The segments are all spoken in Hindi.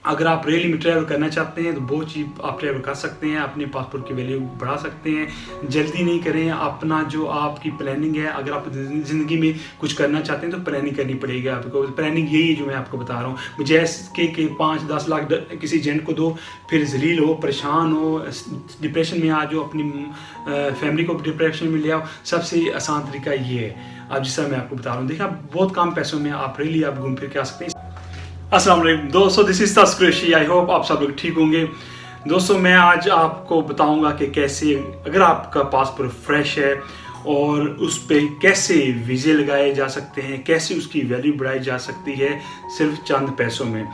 अगर आप रियली में ट्रैवल करना चाहते हैं तो बहुत चीप आप ट्रैवल कर सकते हैं, अपने पासपोर्ट की वैल्यू बढ़ा सकते हैं। जल्दी नहीं करें, अपना जो आपकी प्लानिंग है, अगर आप ज़िंदगी में कुछ करना चाहते हैं तो प्लानिंग करनी पड़ेगी आपको। प्लानिंग यही है जो मैं आपको बता रहा हूँ। जैसे कि 5-10 लाख किसी एजेंट को दो, फिर जलील हो, परेशान हो, डिप्रेशन में आ जाओ, अपनी फैमिली को डिप्रेशन में ले आओ। सबसे आसान तरीका ये है, अब जिस तरह मैं आपको बता रहा हूँ। देखिए, आप बहुत कम पैसों में आप रियली आप घूम फिर के आ सकते हैं। अस्सलाम वालेकुम दोस्तों, दिस इज तस्करेशी। आई होप आप सब लोग ठीक होंगे। दोस्तों, मैं आज आपको बताऊंगा कि कैसे, अगर आपका पासपोर्ट फ्रेश है और उस पर कैसे वीज़े लगाए जा सकते हैं, कैसे उसकी वैल्यू बढ़ाई जा सकती है सिर्फ चंद पैसों में।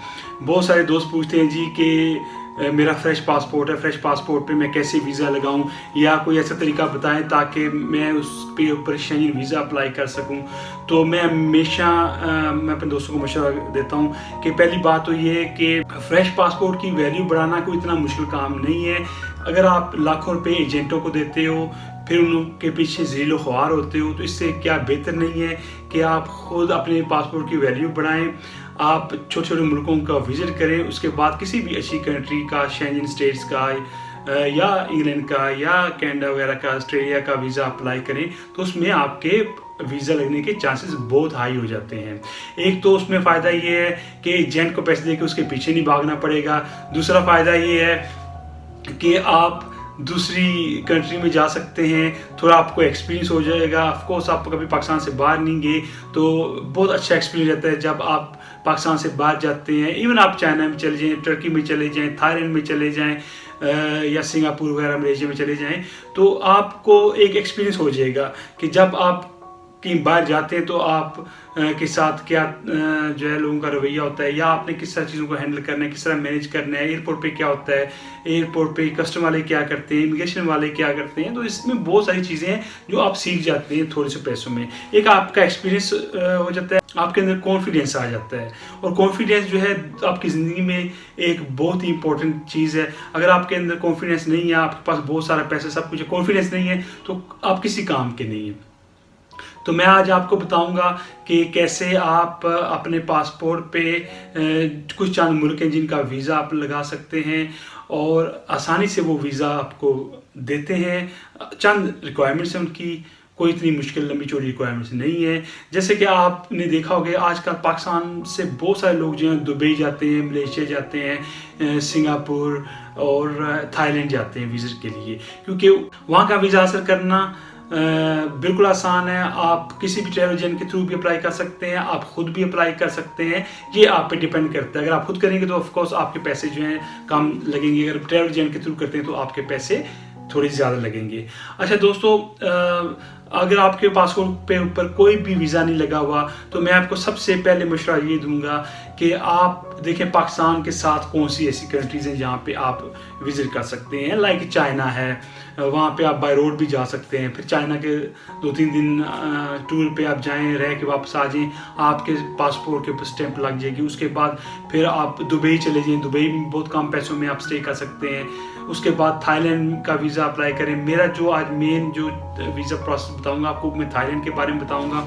बहुत सारे दोस्त पूछते हैं जी कि मेरा फ्रेश पासपोर्ट है, फ्रेश पासपोर्ट पे मैं कैसे वीज़ा लगाऊं, या कोई ऐसा तरीका बताएं ताकि मैं उस पे ऊपर शेंजन वीज़ा अप्लाई कर सकूं। तो मैं हमेशा मैं अपने दोस्तों को मशवरा देता हूं कि पहली बात तो ये है कि फ्रेश पासपोर्ट की वैल्यू बढ़ाना कोई इतना मुश्किल काम नहीं है। अगर आप लाखों रुपये एजेंटों को देते हो, फिर उनके पीछे ज़ीलो ख्वार होते हो, तो इससे क्या बेहतर नहीं है कि आप खुद अपने पासपोर्ट की वैल्यू बढ़ाएं। आप छोटे छोटे मुल्कों का विज़िट करें, उसके बाद किसी भी अच्छी कंट्री का, शेंजन स्टेट्स का या इंग्लैंड का या कनाडा वगैरह का, ऑस्ट्रेलिया का वीज़ा अप्लाई करें, तो उसमें आपके वीज़ा लगने के चांसेस बहुत हाई हो जाते हैं। एक तो उसमें फ़ायदा ये है कि एजेंट को पैसे देके उसके पीछे नहीं भागना पड़ेगा। दूसरा फ़ायदा ये है कि आप दूसरी कंट्री में जा सकते हैं, थोड़ा आपको एक्सपीरियंस हो जाएगा। ऑफकोर्स आप कभी पाकिस्तान से बाहर नहीं गए तो बहुत अच्छा एक्सपीरियंस रहता है जब आप पाकिस्तान से बाहर जाते हैं। इवन आप चाइना में चले जाएँ, टर्की में चले जाएँ, थाईलैंड में चले जाएँ या सिंगापुर वगैरह मलेशिया में चले जाएँ, तो आपको एक एक्सपीरियंस हो जाएगा कि जब आप कहीं बाहर जाते हैं तो आप के साथ क्या जो है लोगों का रवैया होता है, या आपने किस तरह चीज़ों को हैंडल करना है, किस तरह मैनेज करना है। एयरपोर्ट पे क्या होता है, एयरपोर्ट पे कस्टम वाले क्या करते हैं, इमिग्रेशन वाले क्या करते हैं। तो इसमें बहुत सारी चीज़ें हैं जो आप सीख जाते हैं थोड़े से पैसों में। एक आपका एक्सपीरियंस हो जाता है, आपके अंदर कॉन्फिडेंस आ जाता है, और कॉन्फिडेंस जो है आपकी ज़िंदगी में एक बहुत ही इंपॉर्टेंट चीज़ है। अगर आपके अंदर कॉन्फिडेंस नहीं है, आपके पास बहुत सारा पैसा सब कुछ है, कॉन्फिडेंस नहीं है, तो आप किसी काम के नहीं है। तो मैं आज आपको बताऊंगा कि कैसे आप अपने पासपोर्ट पे कुछ चंद मुल्क हैं जिनका वीज़ा आप लगा सकते हैं, और आसानी से वो वीज़ा आपको देते हैं। चंद रिक्वायरमेंट्स हैं उनकी, कोई इतनी मुश्किल लंबी चौड़ी रिक्वायरमेंट्स नहीं है। जैसे कि आपने देखा होगा आजकल पाकिस्तान से बहुत सारे लोग जो हैं दुबई जाते हैं, मलेशिया जाते हैं, सिंगापुर और थाईलैंड जाते हैं विजिट के लिए, क्योंकि वहाँ का वीज़ा हासिल करना बिल्कुल आसान है। आप किसी भी ट्रैवल एजेंट के थ्रू भी अप्लाई कर सकते हैं, आप खुद भी अप्लाई कर सकते हैं। ये आप पे डिपेंड करता है। अगर आप खुद करेंगे तो ऑफ कोर्स आपके पैसे जो हैं कम लगेंगे, अगर ट्रैवल एजेंट के थ्रू करते हैं तो आपके पैसे थोड़े ज़्यादा लगेंगे। अच्छा दोस्तों, अगर आपके पासपोर्ट पे ऊपर कोई भी वीज़ा नहीं लगा हुआ तो मैं आपको सबसे पहले मशवरा ये दूंगा कि आप देखें पाकिस्तान के साथ कौन सी ऐसी कंट्रीज़ हैं जहाँ पे आप विज़िट कर सकते हैं। लाइक चाइना है, वहाँ पे आप बाय रोड भी जा सकते हैं। फिर चाइना के 2-3 दिन टूर पे आप जाएं, रह के वापस आ जाएं, आपके पासपोर्ट के ऊपर स्टैंप लग जाएगी। उसके बाद फिर आप दुबई चले जाएं, दुबई में बहुत कम पैसों में आप स्टे कर सकते हैं। उसके बाद थाईलैंड का वीज़ा अप्लाई करें। मेरा जो आज मेन जो वीज़ा प्रोसेस बताऊंगा आपको, मैं थाईलैंड के बारे में बताऊंगा,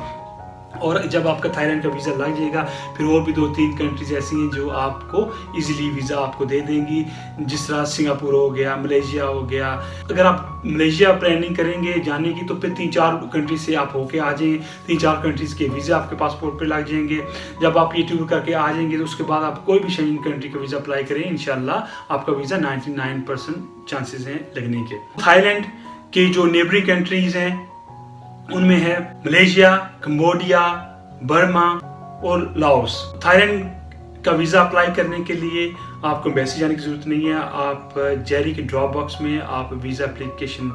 और जब आपका थाईलैंड का वीज़ा लग जाएगा फिर और भी 2-3 कंट्रीज ऐसी हैं जो आपको इजीली वीज़ा आपको दे देंगी, जिस तरह सिंगापुर हो गया, मलेशिया हो गया। अगर आप मलेशिया प्लानिंग करेंगे जाने की तो फिर 3-4 कंट्री से आप होके आ जाएं, 3-4 कंट्रीज़ के वीज़ा आपके पासपोर्ट पे लग जाएंगे। जब आप ये टूर करके आ जाएंगे तो उसके बाद आप कोई भी शेंजन कंट्री का वीज़ा अप्लाई करें, इंशाल्लाह आपका वीज़ा 99% चांसेस हैं लगने के। थाईलैंड की जो नेबरिंग कंट्रीज़ हैं उनमें है मलेशिया, कंबोडिया, बर्मा और लाओस। थाईलैंड का वीज़ा अप्लाई करने के लिए आपको एम्बेसी जाने की ज़रूरत नहीं है। आप जेरी के ड्रॉप बॉक्स में आप वीज़ा एप्लीकेशन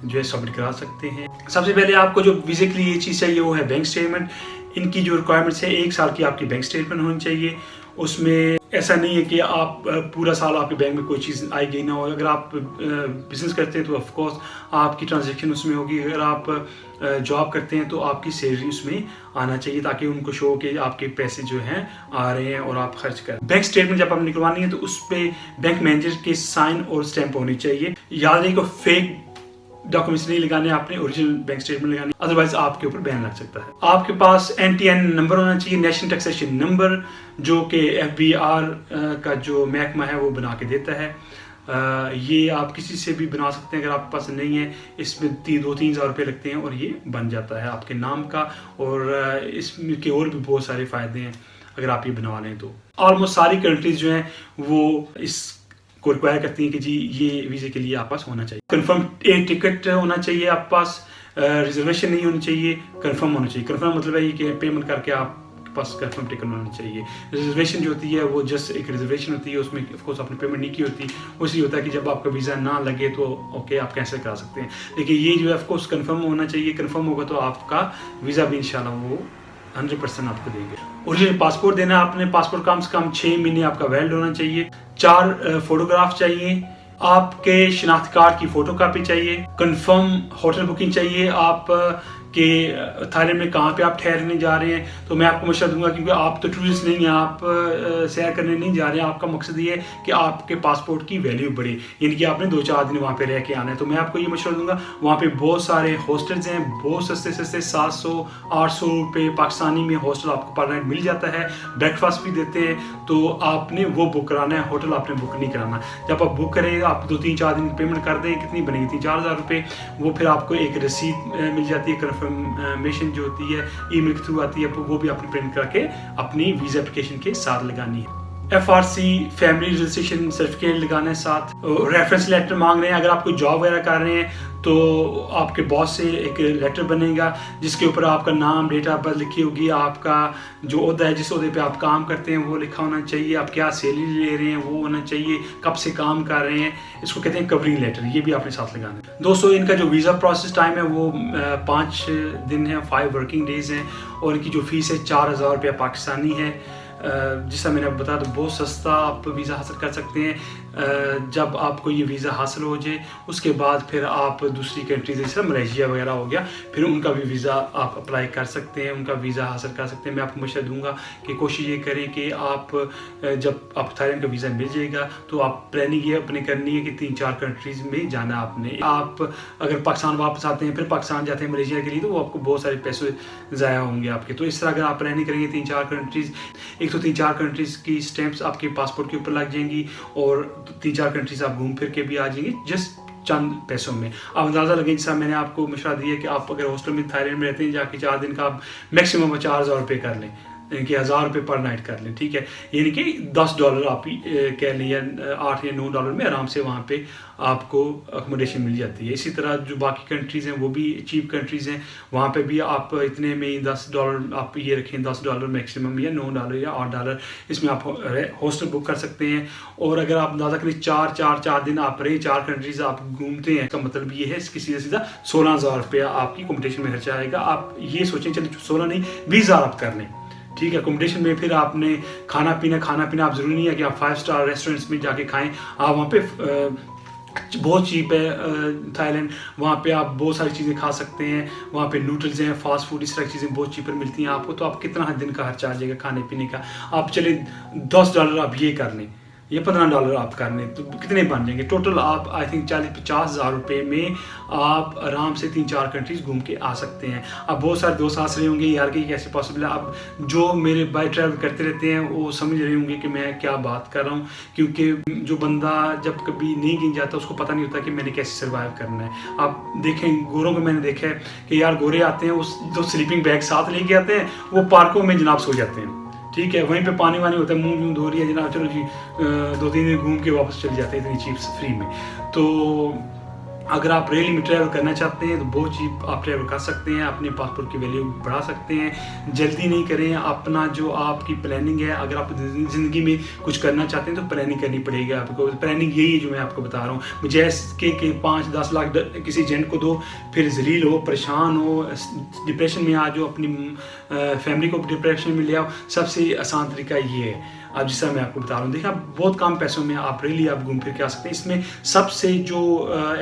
जो है सबमिट करा सकते हैं। सबसे पहले आपको जो वीज़े के लिए ये चीज़ चाहिए वो है बैंक स्टेटमेंट। इनकी जो रिक्वायरमेंट्स है, 1 साल की आपकी बैंक स्टेटमेंट होनी चाहिए। उसमें ऐसा नहीं है कि आप पूरा साल आपके बैंक में कोई चीज़ आएगी ना हो। अगर आप बिजनेस करते हैं तो ऑफ कोर्स आपकी ट्रांजैक्शन उसमें होगी। अगर आप जॉब करते हैं तो आपकी सैलरी उसमें आना चाहिए, ताकि उनको शो हो कि आपके पैसे जो हैं आ रहे हैं और आप खर्च करें। बैंक स्टेटमेंट जब आप निकलवानी है तो उस पर बैंक मैनेजर के साइन और स्टैंप होनी चाहिए। याद रखिए फेक डॉक्यूमेंट्स नहीं लगाने, आपने ओरिजिनल बैंक स्टेटमेंट लगानी, अदरवाइज आपके ऊपर बैन लग सकता है। आपके पास NTN नंबर होना चाहिए, नेशनल टैक्सेशन नंबर, जो कि FBR का जो महकमा है वो बना के देता है। ये आप किसी से भी बना सकते हैं, अगर आपके पास नहीं है। इसमें 2-3 हज़ार रुपये लगते हैं और ये बन जाता है आपके नाम का, और इसके और भी बहुत सारे फ़ायदे हैं अगर आप ये बनवा लें तो। ऑलमोस्ट सारी कंट्रीज जो हैं वो इस को रिक्वायर करती हैं कि जी ये वीज़े के लिए आपके पास होना चाहिए। कंफर्म टिकट होना चाहिए आपके पास, रिजर्वेशन नहीं होनी चाहिए, कंफर्म होना चाहिए। कंफर्म मतलब है ये कि पेमेंट करके आपके पास कंफर्म टिकट होना चाहिए। रिजर्वेशन जो होती है वो जस्ट एक रिजर्वेशन होती है, उसमें ऑफ कोर्स आपने पेमेंट नहीं की होती, उसी होता है कि जब आपका वीज़ा ना लगे तो ओके आप कैंसिल करा सकते हैं। लेकिन ये जो है ऑफ कोर्स कंफर्म होना चाहिए। कंफर्म होगा तो आपका वीज़ा भी इंशाल्लाह वो 100% आपको देंगे। ओरिजिनल पासपोर्ट देना है आपने, पासपोर्ट कम से कम 6 महीने आपका वैलिड होना चाहिए। 4 फोटोग्राफ चाहिए, आपके शनाख्ती कार्ड की फोटो कापी चाहिए, कंफर्म होटल बुकिंग चाहिए आप कि थाईलैंड में कहाँ पे आप ठहरने जा रहे हैं। तो मैं आपको मशवरा दूंगा, क्योंकि आप तो टूरिस्ट नहीं हैं, आप सैर करने नहीं जा रहे हैं, आपका मकसद ये है कि आपके पासपोर्ट की वैल्यू बढ़े, यानी कि आपने 2-4 दिन वहाँ पे रह के आना है। तो मैं आपको ये मशवरा दूंगा, वहाँ पे बहुत सारे हॉस्टल्स हैं, बहुत सस्ते 700-800 रुपये पाकिस्तानी में हॉस्टल आपको पर नाइट मिल जाता है, ब्रेकफास्ट भी देते हैं। तो आपने वो बुक कराना है, होटल आपने बुक नहीं कराना। जब आप बुक करें, आप 2-3-4 दिन पेमेंट कर दें, कितनी बनेगी 3-4 हज़ार रुपये, वो फिर आपको एक रसीद मिल जाती है, कंफर्मेशन जो होती है ईमेल के थ्रू आती है, वो भी आपने प्रिंट करके अपनी वीज़ा एप्लीकेशन के साथ लगानी है। FRC फैमिली रजिस्ट्रेशन सर्टिफिकेट लगाना है साथ। रेफरेंस लेटर मांग रहे हैं, अगर आप कोई जॉब वगैरह कर रहे हैं तो आपके बॉस से एक लेटर बनेगा जिसके ऊपर आपका नाम, डेट ऑफ बर्थ लिखी होगी, आपका जो ओहदा है जिस ओहदे पे आप काम करते हैं वो लिखा होना चाहिए, आप क्या सैलरी ले रहे हैं वो होना चाहिए, कब से काम कर रहे हैं, इसको कहते हैं कवरिंग लेटर, ये भी आपने साथ लगाना है। दोस्तों, इनका जो वीज़ा प्रोसेस टाइम है वो 5 दिन है, 5 वर्किंग डेज हैं, और इनकी जो फीस है 4,000 रुपया पाकिस्तानी है। जिसका मैंने आपको बताया, तो बहुत सस्ता आप वीज़ा हासिल कर सकते हैं। जब आपको ये वीज़ा हासिल हो जाए उसके बाद फिर आप दूसरी कंट्री जैसे मलेशिया वगैरह हो गया, फिर उनका भी वीज़ा आप अप्लाई कर सकते हैं, उनका वीज़ा हासिल कर सकते हैं। मैं आपको मशवरा दूंगा कि कोशिश ये करें कि आप जब आप थाईलैंड का वीज़ा मिल जाएगा तो आप प्लानिंग ये अपनी करनी है कि 3-4 कंट्रीज़ में जाना आपने। आप अगर पाकिस्तान वापस आते हैं, फिर पाकिस्तान जाते हैं मलेशिया के लिए, तो वो आपको बहुत सारे पैसे ज़ाया होंगे आपके। तो इस तरह अगर आप प्लानिंग करेंगे 3-4 कंट्रीज़, एक तो 3-4 कंट्रीज़ की स्टैंप्स आपके पासपोर्ट के ऊपर लग जाएंगी, और 3-4 कंट्रीज आप घूम फिर के भी आ जाएंगे जस्ट चंद पैसों में। आप अंदाज़ा लगें, जैसा मैंने आपको मशवरा दिया कि आप अगर हॉस्टल में थाईलैंड में रहते हैं, जाके 4 दिन का आप मैक्सिमम 4,000 रुपये कर लें, यानी कि 1,000 रुपये पर नाइट कर लें, ठीक है। यानी कि $10 आप कह लें, या $8 या $9 में आराम से वहाँ पे आपको अकोमोडेशन मिल जाती है। इसी तरह जो बाकी कंट्रीज़ हैं वो भी चीप कंट्रीज़ हैं, वहाँ पे भी आप इतने में $10 आप ये रखें, $10 मैक्सिमम, या $9 या $8, इसमें आप हॉस्टल बुक कर सकते हैं। और अगर आप अंदाज़ा करें 4 दिन आप रहे, 4 कंट्रीज़ आप घूमते हैं, इसका मतलब ये है इसकी सीधा 16,000 रुपया आपकी अकोमोडेशन में खर्चा आएगा। आप ये सोचें, चलिए 16 नहीं 20,000 आप कर लें, ठीक है। अकोमोडेशन में फिर आपने खाना पीना आप ज़रूरी नहीं है कि आप 5 स्टार रेस्टोरेंट्स में जाके खाएं। आप वहाँ पे बहुत चीप है थाईलैंड, वहाँ पे आप बहुत सारी चीज़ें खा सकते हैं, वहाँ पे नूडल्स हैं, फास्ट फूड, इस तरह की चीज़ें बहुत चीपर मिलती हैं आपको। तो आप कितना दिन का खर्चा आ जाएगा खाने पीने का, आप चले $10 आप ये कर लें, ये $15 आप कर लें, तो कितने बन जाएंगे टोटल? आप आई थिंक 40-50 हज़ार रुपये में आप आराम से 3-4 कंट्रीज़ घूम के आ सकते हैं। अब बहुत सारे दोस्त हंस रहे होंगे यार कि कैसे पॉसिबल है। अब जो मेरे बाय ट्रैवल करते रहते हैं वो समझ रहे होंगे कि मैं क्या बात कर रहा हूँ, क्योंकि जो बंदा जब कभी नहीं गिन जाता उसको पता नहीं होता कि मैंने कैसे सर्वाइव करना है। आप देखें, गोरों को मैंने देखा है कि यार गोरे आते हैं, उस जो स्लीपिंग बैग साथ लेके आते हैं, वो पार्कों में जनाब सो जाते हैं, ठीक है। वहीं पे पानी वानी होता है, मुंह धो रही है जनाब, चलो जी 2-3 दिन घूम के वापस चले जाते हैं इतनी चीप फ्री में। तो अगर आप रेल में ट्रैवल करना चाहते हैं तो बहुत चीप आप ट्रैवल कर सकते हैं, अपने पासपोर्ट की वैल्यू बढ़ा सकते हैं। जल्दी नहीं करें, अपना जो आपकी प्लानिंग है, अगर आप ज़िंदगी में कुछ करना चाहते हैं तो प्लानिंग करनी पड़ेगी आपको। प्लानिंग यही है जो मैं आपको बता रहा हूँ। जैसे कि 5-10 लाख किसी एजेंट को दो, फिर जलील हो, परेशान हो, डिप्रेशन में आ जाओ, अपनी फैमिली को डिप्रेशन में ले आओ, सबसे आसान तरीका ये है। अब जिस तरह मैं आपको बता रहा हूँ, देखिए बहुत कम पैसों में आप रेली आप घूम फिर के आ सकते हैं। इसमें सबसे जो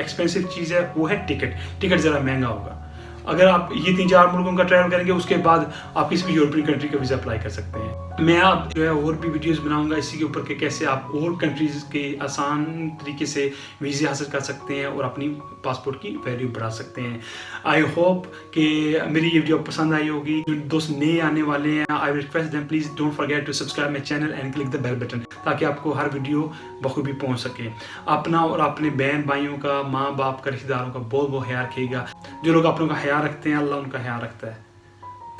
एक्सपेंसिव चीज़ है वो है टिकट ज़रा महंगा होगा। अगर आप ये 3-4 मुल्कों का ट्रैवल करेंगे उसके बाद आप किसी भी यूरोपियन कंट्री का वीज़ा अप्लाई कर सकते हैं। मैं आप जो है और भी वीडियोस बनाऊंगा इसी के ऊपर कि कैसे आप और कंट्रीज़ के आसान तरीके से वीज़े हासिल कर सकते हैं और अपनी पासपोर्ट की वैल्यू बढ़ा सकते हैं। आई होप कि मेरी ये वीडियो पसंद आई होगी। जो दोस्त नए आने वाले हैं, I request them please don't forget to subscribe my channel and click the bell button, ताकि आपको हर वीडियो बखूबी पहुँच सके। अपना और अपने बहन भाइयों का, माँ बाप का, रिश्तेदारों का बहुत बहुत ख्याल रखिएगा। जो लोग अपनों का ख्याल रखते हैं, अल्लाह उनका ख्याल रखता है।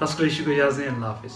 तस्करी को इजाज़त दें। अल्लाह हाफिज़।